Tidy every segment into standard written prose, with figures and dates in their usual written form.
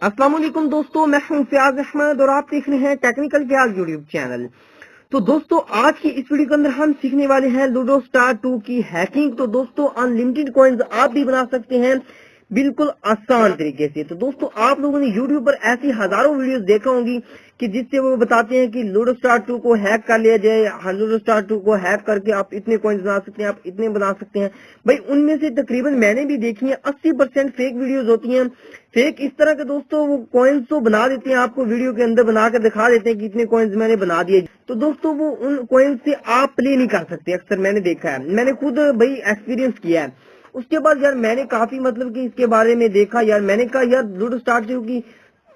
अस्सलाम वालेकुम दोस्तों, मैं हूं फियाज अहमद और आप देख रहे हैं टेक्निकल फियाज यूट्यूब चैनल। तो दोस्तों आज की इस वीडियो के अंदर हम सीखने वाले हैं लूडो स्टार 2 की हैकिंग। तो दोस्तों अनलिमिटेड कॉइन्स आप भी बना सकते हैं बिल्कुल आसान तरीके से। तो दोस्तों आप लोगों ने यूट्यूब पर ऐसी हजारों वीडियोस देखा होंगी कि जिससे वो बताते हैं कि लूडो स्टार 2 को हैक कर लिया जाए। हाँ, लूडो स्टार 2 को हैक करके आप इतने कॉइन्स बना सकते हैं, आप इतने बना सकते हैं। भाई उनमें से तकरीबन मैंने भी देखी है 80% फेक वीडियोस होती हैं। फेक इस तरह के दोस्तों, वो कॉइन्स तो बना देते हैं, आपको वीडियो के अंदर बना कर दिखा देते हैं कि इतने कॉइन्स मैंने बना दिए। तो दोस्तों वो उन कॉइन्स से आप प्ले नहीं कर सकते। अक्सर मैंने देखा है, मैंने खुद भाई एक्सपीरियंस किया है। उसके बाद यार मैंने काफी मतलब कि इसके बारे में देखा यार, मैंने कहा यार लूडो स्टार की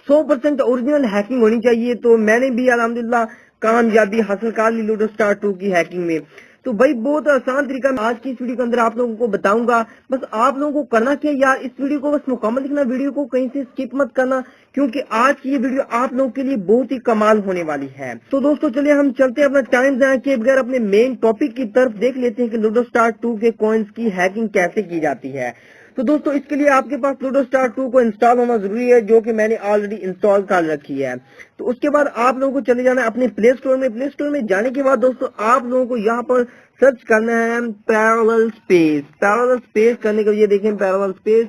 100% ओरिजिनल हैकिंग होनी चाहिए। तो मैंने भी अल्हम्दुलिल्लाह कामयाबी हासिल कर ली लूडो स्टार 2 की हैकिंग में। तो भाई बहुत आसान तरीका मैं आज की इस वीडियो के अंदर आप लोगों को बताऊंगा। बस आप लोगों को करना क्या यार, इस वीडियो को बस मुकम्मल देखना, वीडियो को कहीं से स्किप मत करना, क्योंकि आज की ये वीडियो आप लोगों के लिए बहुत ही कमाल होने वाली है। तो दोस्तों चलिए हम चलते हैं, अपना टाइम जाया किए बगैर अपने मेन टॉपिक की तरफ देख लेते हैं कि लूडो स्टार 2 के कॉइन्स की हैकिंग कैसे की जाती है। तो दोस्तों इसके लिए आपके पास लूडो स्टार 2 को इंस्टॉल होना जरूरी है, जो कि मैंने ऑलरेडी इंस्टॉल कर रखी है। तो उसके बाद आप लोगों को चले जाना है अपने प्ले स्टोर में। प्ले स्टोर में जाने के बाद दोस्तों आप लोगों को यहाँ पर सर्च करना है पैरेलल स्पेस। पैरेलल स्पेस करने के लिए देखें पैरेलल स्पेस,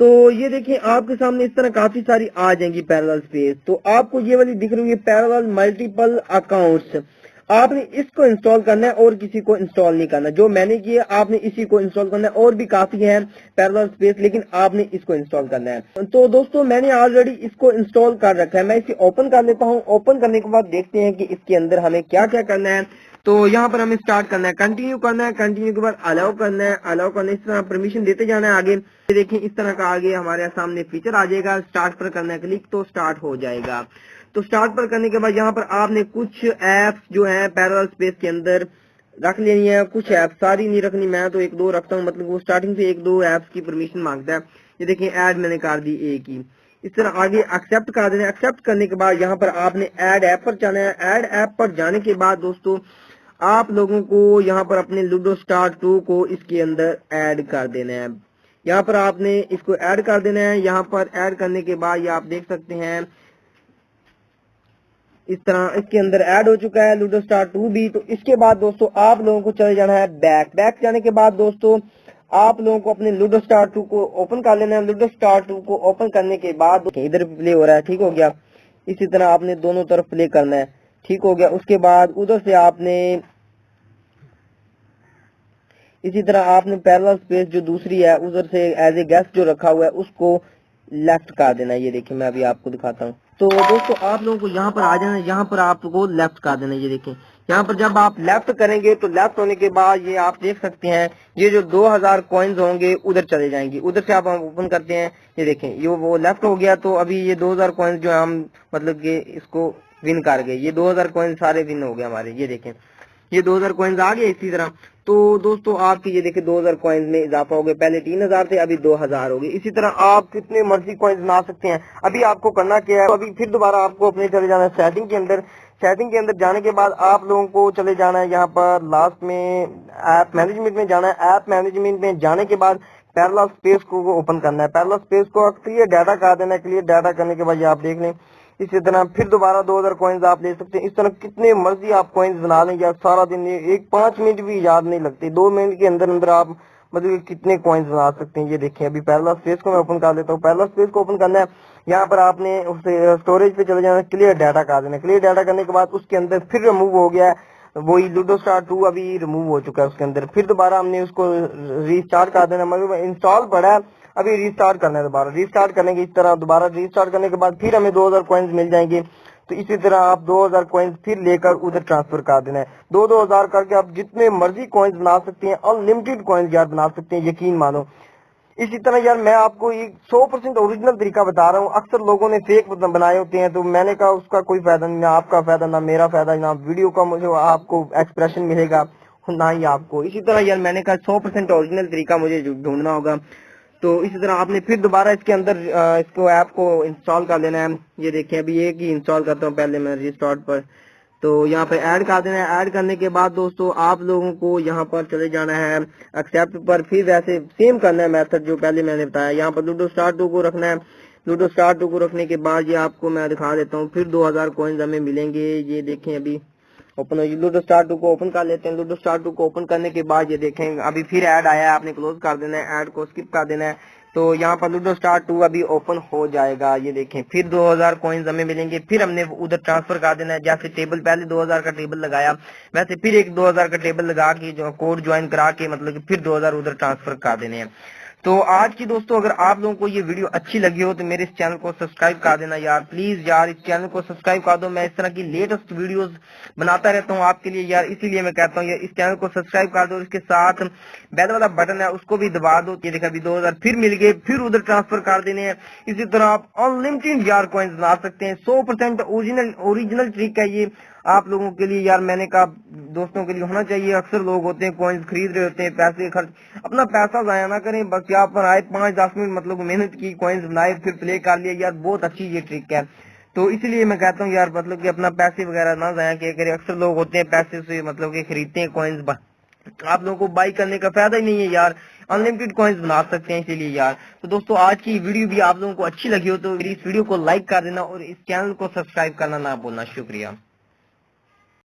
तो ये देखिए आपके सामने इस तरह काफी सारी आ जाएंगी पैरेलल स्पेस। तो आपको ये वाली दिख रही है पैरेलल मल्टीपल अकाउंट्स। आपने इसको इंस्टॉल करना है और किसी को इंस्टॉल नहीं करना। जो मैंने किया आपने इसी को इंस्टॉल करना है, और भी काफी है पैरेलल स्पेस, लेकिन आपने इसको इंस्टॉल करना है। तो दोस्तों मैंने ऑलरेडी इसको इंस्टॉल कर रखा है, मैं इसे ओपन कर लेता हूँ। ओपन करने के बाद देखते हैं कि इसके अंदर हमें क्या क्या करना है। तो यहाँ पर हमें स्टार्ट करना है, कंटिन्यू करना है, कंटिन्यू के बाद अलाउ करना है, अलाउ करना है, इस तरह परमिशन देते जाना है आगे। देखिए इस तरह का आगे हमारे सामने फीचर आ जाएगा। स्टार्ट पर करना है क्लिक तो स्टार्ट हो जाएगा। तो स्टार्ट पर करने के बाद यहाँ पर आपने कुछ एप्स जो है पैरेलल स्पेस के अंदर रख लेनी है। कुछ ऐप सारी नहीं रखनी, मैं तो एक दो रखता हूँ, मतलब वो स्टार्टिंग से एक दो ऐप्स की परमिशन मांगता है। ये देखिए ऐड मैंने कर दी एक ही। इस तरह आगे एक्सेप्ट कर देना है। एक्सेप्ट करने के बाद यहाँ पर आपने ऐड ऐप पर जाना है। ऐड ऐप पर जाने के बाद दोस्तों आप लोगों को यहाँ पर अपने लूडो स्टार 2 को इसके अंदर ऐड कर देना है। यहाँ पर आपने इसको ऐड कर देना है। यहाँ पर ऐड करने के बाद ये आप देख सकते हैं इस तरह इसके अंदर ऐड हो चुका है लूडो स्टार 2 भी। तो इसके बाद दोस्तों आप लोगों को चले जाना है बैक। बैक जाने के बाद दोस्तों आप लोगों को अपने लूडो स्टार 2 को ओपन कर लेना है। लूडो स्टार 2 को ओपन करने के बाद इधर प्ले हो रहा है, ठीक हो गया। इसी तरह आपने दोनों तरफ प्ले करना है, ठीक हो गया। उसके बाद उधर से आपने इसी तरह आपने पैरेलल स्पेस जो दूसरी है उधर से एज ए गेस्ट जो रखा हुआ है उसको लेफ्ट कर देना है। ये देखिए मैं अभी आपको दिखाता हूँ। तो दोस्तों आप लोगों को यहाँ पर आ जाना है, यहाँ पर आपको लेफ्ट कर देना है। ये देखें यहाँ पर जब आप लेफ्ट करेंगे तो लेफ्ट होने के बाद ये आप देख सकते हैं ये जो 2000 कॉइन्स होंगे उधर चले जाएंगे। उधर से आप ओपन करते हैं, ये देखें ये वो लेफ्ट हो गया। तो अभी ये 2000 कॉइन्स जो हम मतलब कि इसको विन कर गए, ये 2000 कॉइन्स सारे विन हो गए हमारे। ये देखें ये 2000 कॉइन्स आ गए इसी तरह। तो दोस्तों आपके ये देखिए 2000 कॉइन्स में इजाफा हो गया, पहले 3000 थे अभी 2000 हो गए। इसी तरह आप कितने मर्जी कॉइन्स बना सकते हैं। अभी आपको करना क्या है, तो अभी फिर दोबारा आपको अपने चले जाना है सेटिंग के अंदर। सेटिंग के अंदर जाने के बाद आप लोगों को चले जाना है यहाँ पर लास्ट में ऐप मैनेजमेंट में जाना है। ऐप मैनेजमेंट में जाने के बाद पैरेलल स्पेस को ओपन करना है। पैरेलल स्पेस को क्लियर डाटा कर देना है। क्लियर डाटा करने के बाद ये आप देख लें इसी तरह फिर दोबारा 2000 कॉइन्स आप ले सकते हैं। इस तरह कितने मर्जी आप कॉइन्स बना लें या सारा दिन एक 5 मिनट भी याद नहीं लगती, 2 मिनट के अंदर अंदर आप मतलब कितने कॉइन्स बना सकते हैं। ये देखें अभी पैरेलल स्पेस को मैं ओपन कर लेता हूँ। पैरेलल स्पेस को ओपन करना है, यहाँ पर आपने उससे स्टोरेज पे चले जाना, क्लियर डाटा कर देना। क्लियर डाटा करने के बाद उसके अंदर फिर रिमूव हो गया है वही लूडो स्टार 2 अभी रिमूव हो चुका है उसके अंदर। फिर दोबारा हमने उसको रीस्टार्ट कर देना, मतलब इंस्टॉल पड़ा है अभी रीस्टार्ट करना है। दोबारा रीस्टार्ट करने की इस तरह दोबारा रीस्टार्ट करने के बाद फिर हमें 2000 कॉइन्स मिल जाएंगे। तो इसी तरह आप 2000 कॉइन्स फिर लेकर उधर ट्रांसफर कर देना है। 2000 करके आप जितने मर्जी कॉइन्स बना सकते हैं, अनलिमिटेड कॉइन्स यार बना सकते हैं, यकीन मानो। इसी तरह यार मैं आपको एक 100% ओरिजिनल तरीका बता रहा हूँ। अक्सर लोगों ने फेक बनाए होते हैं, तो मैंने कहा उसका कोई फायदा नहीं, ना आपका फायदा ना मेरा फायदा, ना वीडियो का मुझे आपको एक्सप्रेशन मिलेगा ना ही आपको। इसी तरह यार मैंने कहा 100% ओरिजिनल तरीका मुझे ढूंढना होगा। तो इसी तरह आपने फिर दोबारा इसके अंदर इसको ऐप को इंस्टॉल कर लेना है। ये देखिए अभी एक ही इंस्टॉल करता हूँ पहले मैं रिस्टार्ट पर। तो यहाँ पे ऐड कर देना है। ऐड करने के बाद दोस्तों आप लोगों को यहाँ पर चले जाना है एक्सेप्ट पर। फिर वैसे सेम करना है मेथड जो पहले मैंने बताया। यहाँ पर लूडो स्टार 2 को रखना है। लूडो स्टार 2 को रखने के बाद ये आपको मैं दिखा देता हूँ, फिर 2000 कॉइन्स हमें मिलेंगे। ये देखें अभी ओपन हो, लूडो स्टार 2 को ओपन कर लेते हैं। लूडो स्टार 2 को ओपन करने के बाद ये देखें अभी फिर ऐड आया है, आपने क्लोज कर देना है, ऐड को स्किप कर देना है। तो यहाँ पर लूडो स्टार 2 अभी ओपन हो जाएगा। ये देखें फिर 2000 कॉइन्स हमें मिलेंगे, फिर हमने उधर ट्रांसफर कर देना है। जैसे टेबल पहले 2000 का टेबल लगाया, वैसे फिर एक 2000 का टेबल लगा के जो कोड ज्वाइन करा के मतलब कि फिर 2000 उधर ट्रांसफर कर देने हैं। तो आज की दोस्तों अगर आप लोगों को ये वीडियो अच्छी लगी हो तो मेरे इस चैनल को सब्सक्राइब कर देना यार, प्लीज यार, इस चैनल को सब्सक्राइब कर दो। मैं इस तरह की लेटेस्ट वीडियोस बनाता रहता हूँ आपके लिए यार, इसीलिए मैं कहता हूँ यार इस चैनल को सब्सक्राइब कर दो। इसके साथ बेल वाला बटन है उसको भी दबा दो। ये देखा अभी 2000 फिर मिल गए, फिर उधर ट्रांसफर कर देने हैं। इसी तरह आप अनलिमिटेड यार कॉइन्स बना सकते हैं। 100% ओरिजिनल ट्रिक है ये आप लोगों के लिए यार, मैंने कहा दोस्तों के लिए होना चाहिए। अक्सर लोग होते हैं कॉइन्स खरीद रहे होते हैं, पैसे खर्च, अपना पैसा जाया ना करें। बस यहाँ पर आए 5-10 मिनट मतलब मेहनत की, कॉइन्स बनाए, फिर प्ले कर लिया यार, बहुत अच्छी ये ट्रिक है। तो इसलिए मैं कहता हूँ यार मतलब कि अपना पैसे वगैरह ना जाया किया करें। अक्सर लोग होते हैं पैसे से मतलब कि खरीदते हैं कॉइन्स, आप लोगों को बाई करने का फायदा ही नहीं है यार, अनलिमिटेड कॉइन्स बना सकते हैं इसीलिए यार। तो दोस्तों आज की वीडियो भी आप लोगों को अच्छी लगी हो तो इस वीडियो को लाइक कर देना और इस चैनल को सब्सक्राइब करना ना भूलना। शुक्रिया।